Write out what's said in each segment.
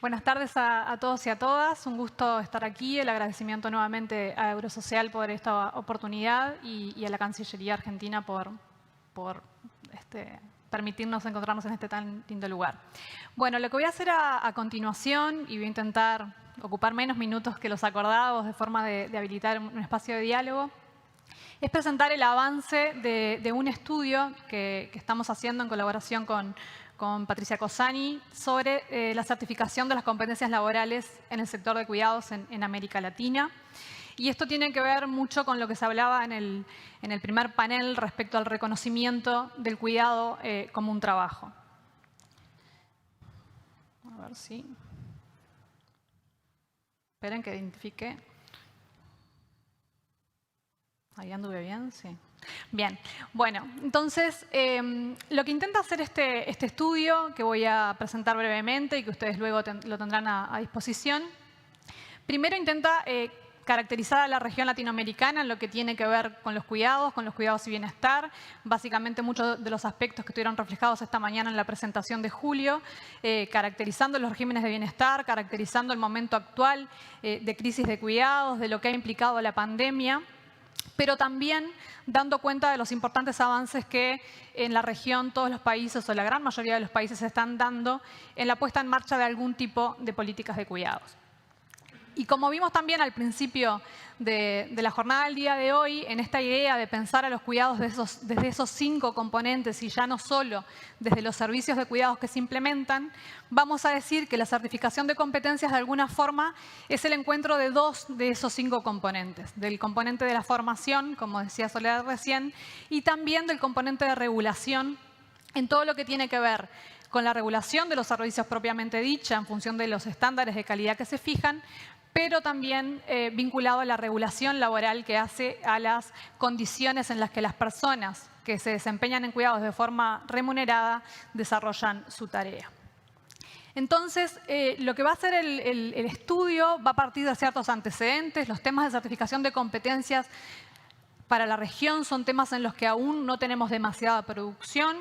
Buenas tardes a todos y a todas. Un gusto estar aquí. El agradecimiento nuevamente a Eurosocial por esta oportunidad y a la Cancillería Argentina por permitirnos encontrarnos en este tan lindo lugar. Bueno, lo que voy a hacer a continuación, y voy a intentar ocupar menos minutos que los acordados de forma de habilitar un espacio de diálogo, es presentar el avance de un estudio que estamos haciendo en colaboración con Patricia Cozzani sobre la certificación de las competencias laborales en el sector de cuidados en América Latina. Y esto tiene que ver mucho con lo que se hablaba en el primer panel respecto al reconocimiento del cuidado como un trabajo. A ver si... Esperen que identifique. Ahí anduve bien, sí. Bien, bueno, entonces lo que intenta hacer este estudio, que voy a presentar brevemente y que ustedes luego lo tendrán a disposición, primero intenta caracterizar a la región latinoamericana en lo que tiene que ver con los cuidados y bienestar. Básicamente muchos de los aspectos que estuvieron reflejados esta mañana en la presentación de Julio, caracterizando los regímenes de bienestar, caracterizando el momento actual de crisis de cuidados, de lo que ha implicado la pandemia, pero también dando cuenta de los importantes avances que en la región todos los países o la gran mayoría de los países están dando en la puesta en marcha de algún tipo de políticas de cuidados. Y como vimos también al principio de la jornada del día de hoy, en esta idea de pensar a los cuidados desde esos 5 componentes y ya no solo desde los servicios de cuidados que se implementan, vamos a decir que la certificación de competencias de alguna forma es el encuentro de 2 de esos 5 componentes. Del componente de la formación, como decía Soledad recién, y también del componente de regulación en todo lo que tiene que ver con la regulación de los servicios propiamente dicha en función de los estándares de calidad que se fijan, pero también vinculado a la regulación laboral que hace a las condiciones en las que las personas que se desempeñan en cuidados de forma remunerada desarrollan su tarea. Entonces, lo que va a hacer el estudio va a partir de ciertos antecedentes. Los temas de certificación de competencias para la región son temas en los que aún no tenemos demasiada producción,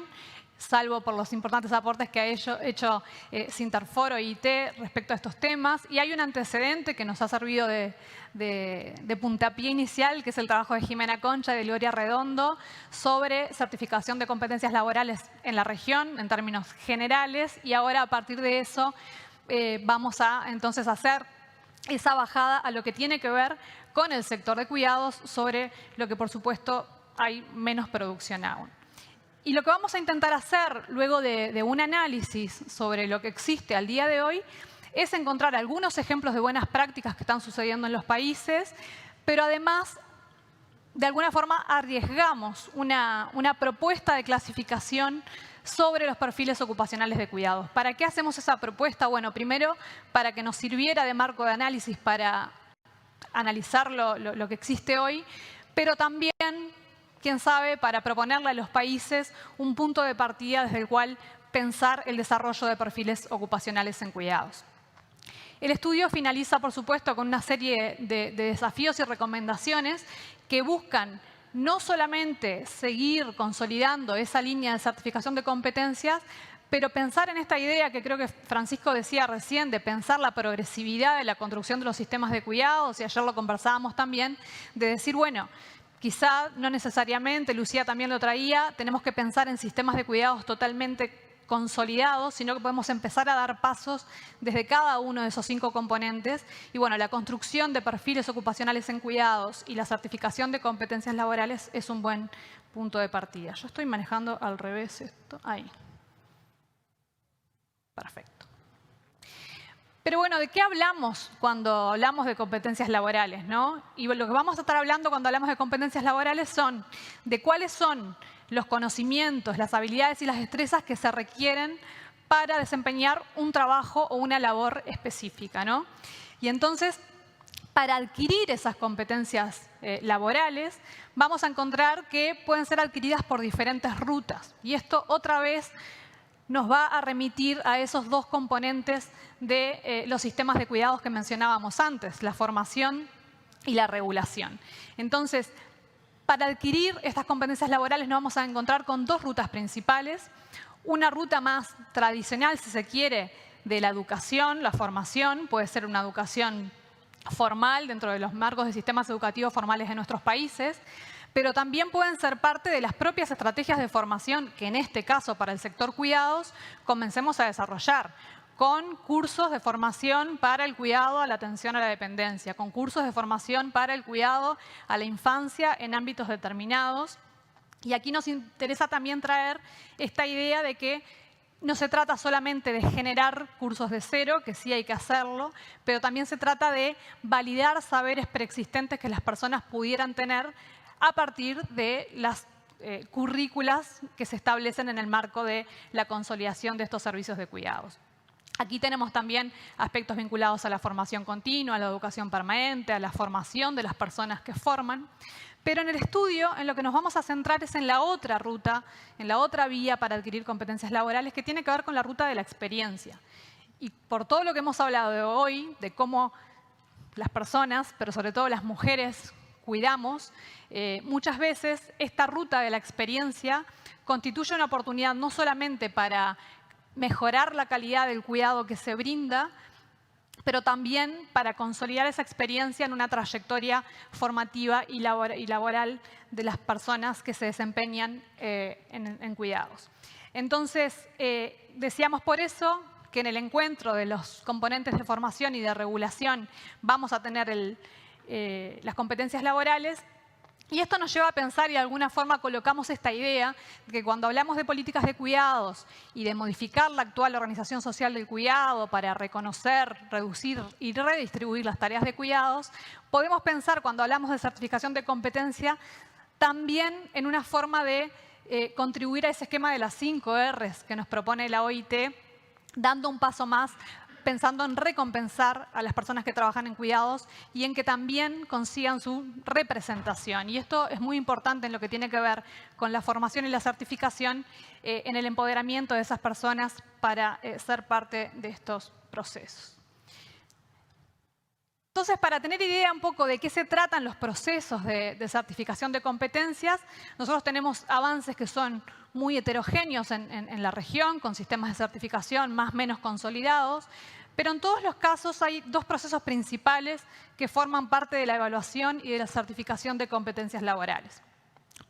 salvo por los importantes aportes que ha hecho Sinterfor o IT respecto a estos temas. Y hay un antecedente que nos ha servido de puntapié inicial, que es el trabajo de Jimena Concha y de Gloria Redondo sobre certificación de competencias laborales en la región, en términos generales. Y ahora, a partir de eso, vamos a entonces hacer esa bajada a lo que tiene que ver con el sector de cuidados, sobre lo que, por supuesto, hay menos producción aún. Y lo que vamos a intentar hacer luego de un análisis sobre lo que existe al día de hoy es encontrar algunos ejemplos de buenas prácticas que están sucediendo en los países, pero además, de alguna forma, arriesgamos una propuesta de clasificación sobre los perfiles ocupacionales de cuidados. ¿Para qué hacemos esa propuesta? Bueno, primero, para que nos sirviera de marco de análisis para analizar lo que existe hoy, pero también, quién sabe, para proponerle a los países un punto de partida desde el cual pensar el desarrollo de perfiles ocupacionales en cuidados. El estudio finaliza, por supuesto, con una serie de desafíos y recomendaciones que buscan no solamente seguir consolidando esa línea de certificación de competencias, pero pensar en esta idea que creo que Francisco decía recién, de pensar la progresividad de la construcción de los sistemas de cuidados, y ayer lo conversábamos también, de decir, bueno, quizá no necesariamente, Lucía también lo traía, tenemos que pensar en sistemas de cuidados totalmente consolidados, sino que podemos empezar a dar pasos desde cada uno de esos 5 componentes. Y bueno, la construcción de perfiles ocupacionales en cuidados y la certificación de competencias laborales es un buen punto de partida. Yo estoy manejando al revés esto. Ahí. Perfecto. Pero bueno, ¿de qué hablamos cuando hablamos de competencias laborales, ¿no? Y lo que vamos a estar hablando cuando hablamos de competencias laborales son de cuáles son los conocimientos, las habilidades y las destrezas que se requieren para desempeñar un trabajo o una labor específica, ¿no? Y entonces, para adquirir esas competencias laborales, vamos a encontrar que pueden ser adquiridas por diferentes rutas. Y esto otra vez nos va a remitir a esos 2 componentes de los sistemas de cuidados que mencionábamos antes, la formación y la regulación. Entonces, para adquirir estas competencias laborales nos vamos a encontrar con 2 rutas principales. Una ruta más tradicional, si se quiere, de la educación, la formación. Puede ser una educación formal dentro de los marcos de sistemas educativos formales de nuestros países, pero también pueden ser parte de las propias estrategias de formación que en este caso para el sector cuidados comencemos a desarrollar, con cursos de formación para el cuidado a la atención a la dependencia, con cursos de formación para el cuidado a la infancia en ámbitos determinados. Y aquí nos interesa también traer esta idea de que no se trata solamente de generar cursos de cero, que sí hay que hacerlo, pero también se trata de validar saberes preexistentes que las personas pudieran tener a partir de las currículas que se establecen en el marco de la consolidación de estos servicios de cuidados. Aquí tenemos también aspectos vinculados a la formación continua, a la educación permanente, a la formación de las personas que forman. Pero en el estudio, en lo que nos vamos a centrar es en la otra ruta, en la otra vía para adquirir competencias laborales, que tiene que ver con la ruta de la experiencia. Y por todo lo que hemos hablado de hoy, de cómo las personas, pero sobre todo las mujeres, cuidamos, muchas veces esta ruta de la experiencia constituye una oportunidad no solamente para mejorar la calidad del cuidado que se brinda, pero también para consolidar esa experiencia en una trayectoria formativa y laboral de las personas que se desempeñan en cuidados. Entonces, decíamos por eso que en el encuentro de los componentes de formación y de regulación vamos a tener las competencias laborales. Y esto nos lleva a pensar y de alguna forma colocamos esta idea de que cuando hablamos de políticas de cuidados y de modificar la actual organización social del cuidado para reconocer, reducir y redistribuir las tareas de cuidados, podemos pensar cuando hablamos de certificación de competencia también en una forma de contribuir a ese esquema de las 5 Rs que nos propone la OIT, dando un paso más, pensando en recompensar a las personas que trabajan en cuidados y en que también consigan su representación. Y esto es muy importante en lo que tiene que ver con la formación y la certificación, en el empoderamiento de esas personas para ser parte de estos procesos. Entonces, para tener idea un poco de qué se tratan los procesos de certificación de competencias, nosotros tenemos avances que son muy heterogéneos en la región, con sistemas de certificación más o menos consolidados, pero en todos los casos hay dos procesos principales que forman parte de la evaluación y de la certificación de competencias laborales.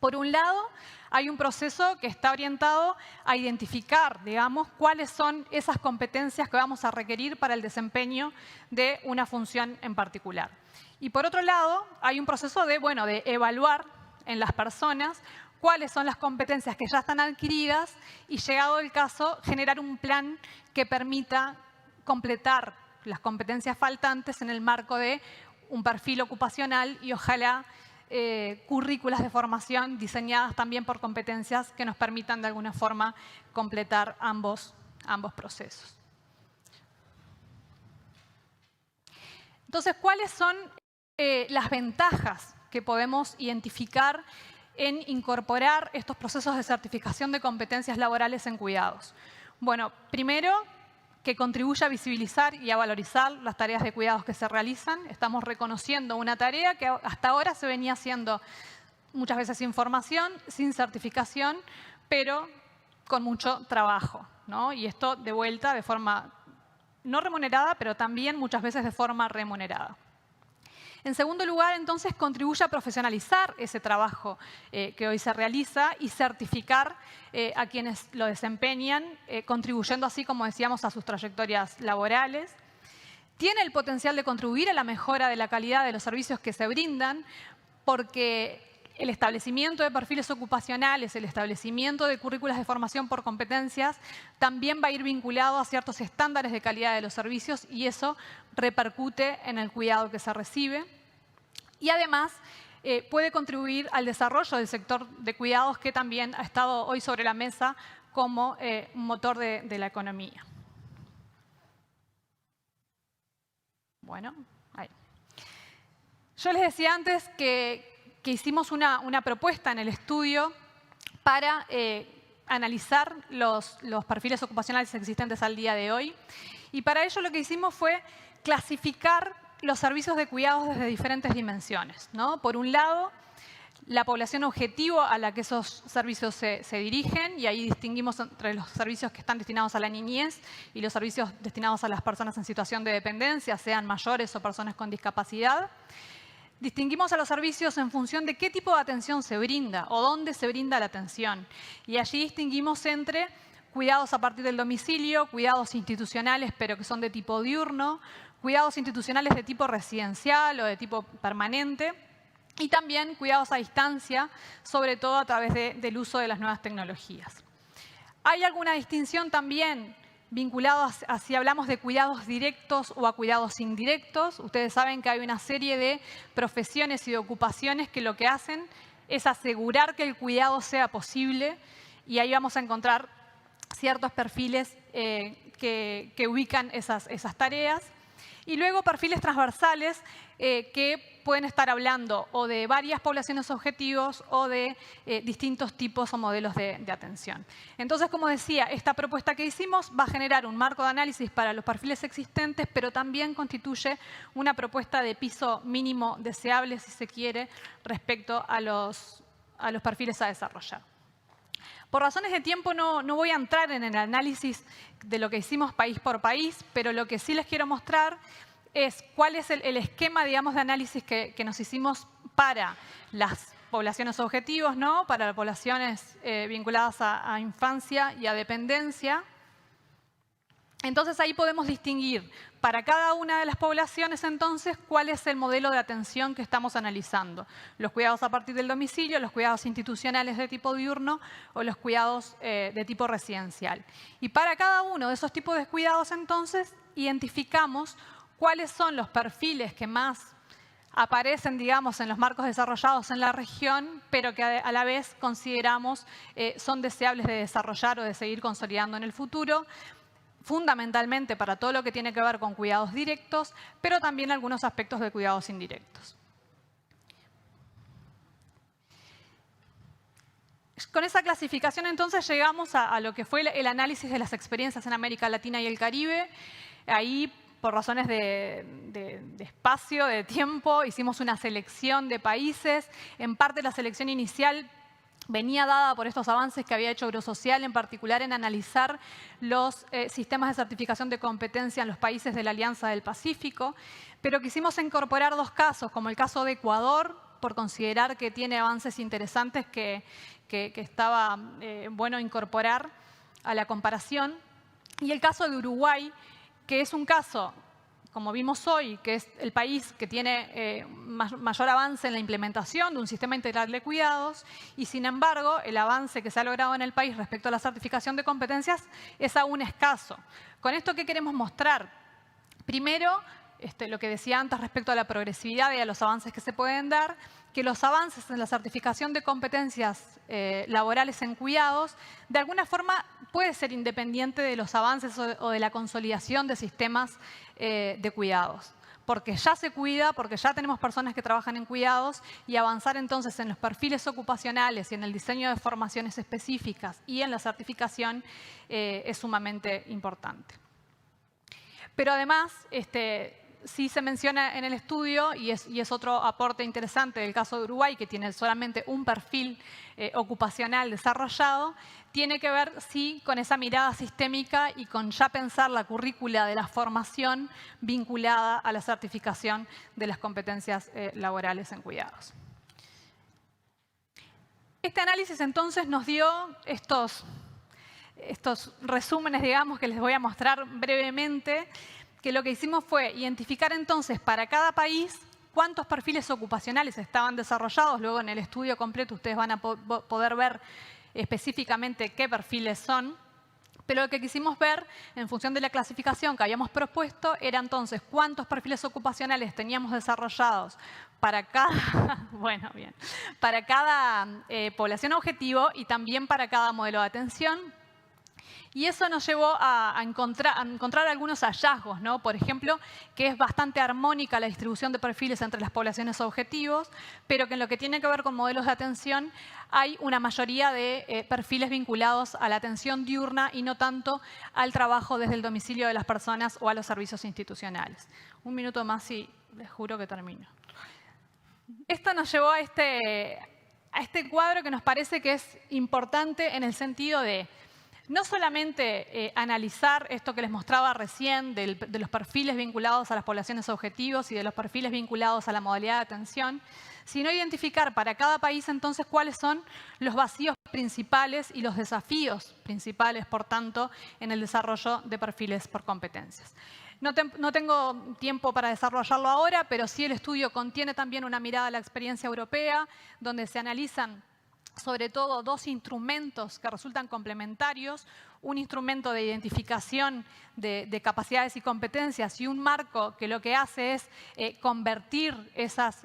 Por un lado, hay un proceso que está orientado a identificar, digamos, cuáles son esas competencias que vamos a requerir para el desempeño de una función en particular. Y por otro lado, hay un proceso de evaluar en las personas cuáles son las competencias que ya están adquiridas y, llegado el caso, generar un plan que permita completar las competencias faltantes en el marco de un perfil ocupacional y ojalá currículas de formación diseñadas también por competencias que nos permitan de alguna forma completar ambos procesos. Entonces, ¿cuáles son las ventajas que podemos identificar en incorporar estos procesos de certificación de competencias laborales en cuidados? Bueno, primero, que contribuya a visibilizar y a valorizar las tareas de cuidados que se realizan. Estamos reconociendo una tarea que hasta ahora se venía haciendo muchas veces sin formación, sin certificación, pero con mucho trabajo, ¿no? Y esto de vuelta de forma no remunerada, pero también muchas veces de forma remunerada. En segundo lugar, entonces, contribuye a profesionalizar ese trabajo que hoy se realiza y certificar a quienes lo desempeñan, contribuyendo así, como decíamos, a sus trayectorias laborales. Tiene el potencial de contribuir a la mejora de la calidad de los servicios que se brindan, porque el establecimiento de perfiles ocupacionales, el establecimiento de currículas de formación por competencias, también va a ir vinculado a ciertos estándares de calidad de los servicios y eso repercute en el cuidado que se recibe. Y además puede contribuir al desarrollo del sector de cuidados que también ha estado hoy sobre la mesa como un motor de la economía. Bueno, ahí. Yo les decía antes que hicimos una propuesta en el estudio para analizar los perfiles ocupacionales existentes al día de hoy. Y para ello lo que hicimos fue clasificar los servicios de cuidados desde diferentes dimensiones, ¿no? Por un lado, la población objetivo a la que esos servicios se dirigen, y ahí distinguimos entre los servicios que están destinados a la niñez y los servicios destinados a las personas en situación de dependencia, sean mayores o personas con discapacidad. Distinguimos a los servicios en función de qué tipo de atención se brinda o dónde se brinda la atención. Y allí distinguimos entre cuidados a partir del domicilio, cuidados institucionales pero que son de tipo diurno, cuidados institucionales de tipo residencial o de tipo permanente, y también cuidados a distancia, sobre todo a través del uso de las nuevas tecnologías. ¿Hay alguna distinción también vinculada a si hablamos de cuidados directos o a cuidados indirectos? Ustedes saben que hay una serie de profesiones y de ocupaciones que lo que hacen es asegurar que el cuidado sea posible, y ahí vamos a encontrar ciertos perfiles que ubican esas tareas. Y luego perfiles transversales que pueden estar hablando o de varias poblaciones objetivos o de distintos tipos o modelos de atención. Entonces, como decía, esta propuesta que hicimos va a generar un marco de análisis para los perfiles existentes, pero también constituye una propuesta de piso mínimo deseable, si se quiere, respecto a los perfiles a desarrollar. Por razones de tiempo no voy a entrar en el análisis de lo que hicimos país por país, pero lo que sí les quiero mostrar es cuál es el esquema, digamos, de análisis que nos hicimos para las poblaciones objetivos, ¿no? Para las poblaciones vinculadas a infancia y a dependencia. Entonces ahí podemos distinguir para cada una de las poblaciones entonces cuál es el modelo de atención que estamos analizando. Los cuidados a partir del domicilio, los cuidados institucionales de tipo diurno o los cuidados de tipo residencial. Y para cada uno de esos tipos de cuidados entonces identificamos cuáles son los perfiles que más aparecen, digamos, en los marcos desarrollados en la región, pero que a la vez consideramos son deseables de desarrollar o de seguir consolidando en el futuro, fundamentalmente para todo lo que tiene que ver con cuidados directos, pero también algunos aspectos de cuidados indirectos. Con esa clasificación entonces llegamos a lo que fue el análisis de las experiencias en América Latina y el Caribe. Ahí, por razones de espacio, de tiempo, hicimos una selección de países. En parte la selección inicial venía dada por estos avances que había hecho Eurosocial, en particular en analizar los sistemas de certificación de competencia en los países de la Alianza del Pacífico, pero quisimos incorporar dos casos, como el caso de Ecuador, por considerar que tiene avances interesantes que estaba bueno incorporar a la comparación, y el caso de Uruguay, que es un caso, como vimos hoy, que es el país que tiene mayor avance en la implementación de un sistema integral de cuidados, y sin embargo el avance que se ha logrado en el país respecto a la certificación de competencias es aún escaso. ¿Con esto qué queremos mostrar? Primero, lo que decía antes respecto a la progresividad y a los avances que se pueden dar, que los avances en la certificación de competencias laborales en cuidados, de alguna forma puede ser independiente de los avances o de la consolidación de sistemas de cuidados. Porque ya se cuida, porque ya tenemos personas que trabajan en cuidados, y avanzar entonces en los perfiles ocupacionales y en el diseño de formaciones específicas y en la certificación es sumamente importante. Pero además, sí se menciona en el estudio, y es otro aporte interesante del caso de Uruguay, que tiene solamente un perfil ocupacional desarrollado, tiene que ver, sí, con esa mirada sistémica y con ya pensar la currícula de la formación vinculada a la certificación de las competencias laborales en cuidados. Este análisis entonces nos dio estos resúmenes, digamos, que les voy a mostrar brevemente, que lo que hicimos fue identificar entonces para cada país cuántos perfiles ocupacionales estaban desarrollados. Luego en el estudio completo ustedes van a poder ver específicamente qué perfiles son. Pero lo que quisimos ver, en función de la clasificación que habíamos propuesto, era entonces cuántos perfiles ocupacionales teníamos desarrollados para cada, para cada población objetivo y también para cada modelo de atención. Y eso nos llevó a encontrar algunos hallazgos, ¿no? Por ejemplo, que es bastante armónica la distribución de perfiles entre las poblaciones objetivos, pero que en lo que tiene que ver con modelos de atención hay una mayoría de perfiles vinculados a la atención diurna y no tanto al trabajo desde el domicilio de las personas o a los servicios institucionales. Un minuto más y les juro que termino. Esto nos llevó a a este cuadro que nos parece que es importante en el sentido de no solamente analizar esto que les mostraba recién de los perfiles vinculados a las poblaciones objetivos y de los perfiles vinculados a la modalidad de atención, sino identificar para cada país entonces cuáles son los vacíos principales y los desafíos principales, por tanto, en el desarrollo de perfiles por competencias. No tengo tiempo para desarrollarlo ahora, pero sí el estudio contiene también una mirada a la experiencia europea, donde se analizan sobre todo dos instrumentos que resultan complementarios, un instrumento de identificación de capacidades y competencias y un marco que lo que hace es convertir esas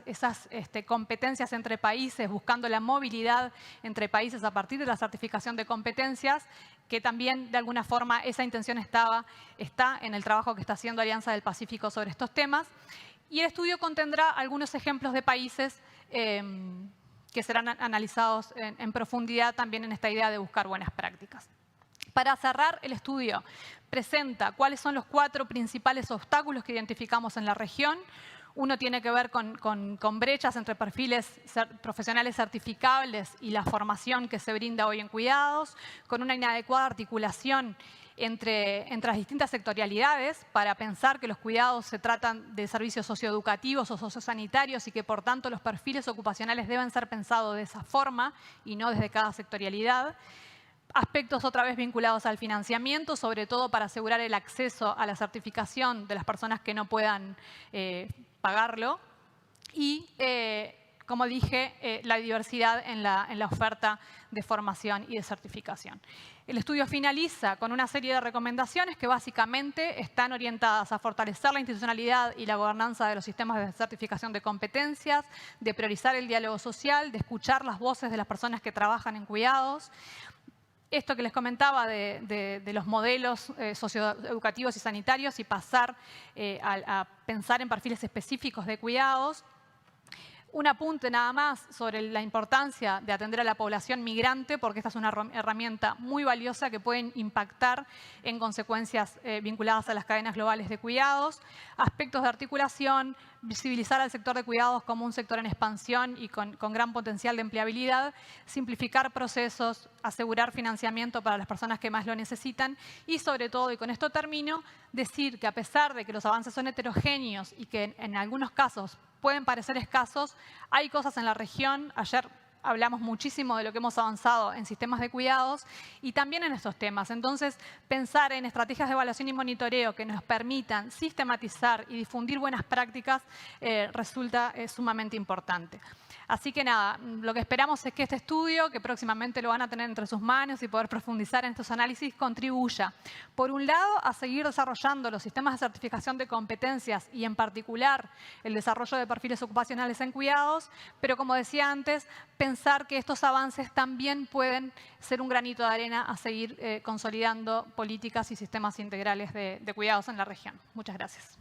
competencias entre países, buscando la movilidad entre países a partir de la certificación de competencias, que también de alguna forma esa intención está en el trabajo que está haciendo Alianza del Pacífico sobre estos temas. Y el estudio contendrá algunos ejemplos de países que serán analizados en profundidad también en esta idea de buscar buenas prácticas. Para cerrar, el estudio presenta cuáles son los 4 principales obstáculos que identificamos en la región. Uno tiene que ver con brechas entre perfiles profesionales certificables y la formación que se brinda hoy en cuidados, con una inadecuada articulación entre las distintas sectorialidades para pensar que los cuidados se tratan de servicios socioeducativos o sociosanitarios y que por tanto los perfiles ocupacionales deben ser pensados de esa forma y no desde cada sectorialidad. Aspectos otra vez vinculados al financiamiento, sobre todo para asegurar el acceso a la certificación de las personas que no puedan pagarlo. Y, como dije, la diversidad en la oferta de formación y de certificación. El estudio finaliza con una serie de recomendaciones que básicamente están orientadas a fortalecer la institucionalidad y la gobernanza de los sistemas de certificación de competencias, de priorizar el diálogo social, de escuchar las voces de las personas que trabajan en cuidados. Esto que les comentaba de los modelos socioeducativos y sanitarios y pasar a pensar en perfiles específicos de cuidados. Un apunte nada más sobre la importancia de atender a la población migrante, porque esta es una herramienta muy valiosa que puede impactar en consecuencias vinculadas a las cadenas globales de cuidados. Aspectos de articulación, visibilizar al sector de cuidados como un sector en expansión y con gran potencial de empleabilidad, simplificar procesos, asegurar financiamiento para las personas que más lo necesitan y sobre todo, y con esto termino, decir que a pesar de que los avances son heterogéneos y que en algunos casos pueden parecer escasos, hay cosas en la región. Ayer hablamos muchísimo de lo que hemos avanzado en sistemas de cuidados y también en estos temas. Entonces, pensar en estrategias de evaluación y monitoreo que nos permitan sistematizar y difundir buenas prácticas resulta sumamente importante. Así que nada, lo que esperamos es que este estudio, que próximamente lo van a tener entre sus manos y poder profundizar en estos análisis, contribuya, por un lado, a seguir desarrollando los sistemas de certificación de competencias y, en particular, el desarrollo de perfiles ocupacionales en cuidados, pero, como decía antes, pensar que estos avances también pueden ser un granito de arena a seguir consolidando políticas y sistemas integrales de cuidados en la región. Muchas gracias.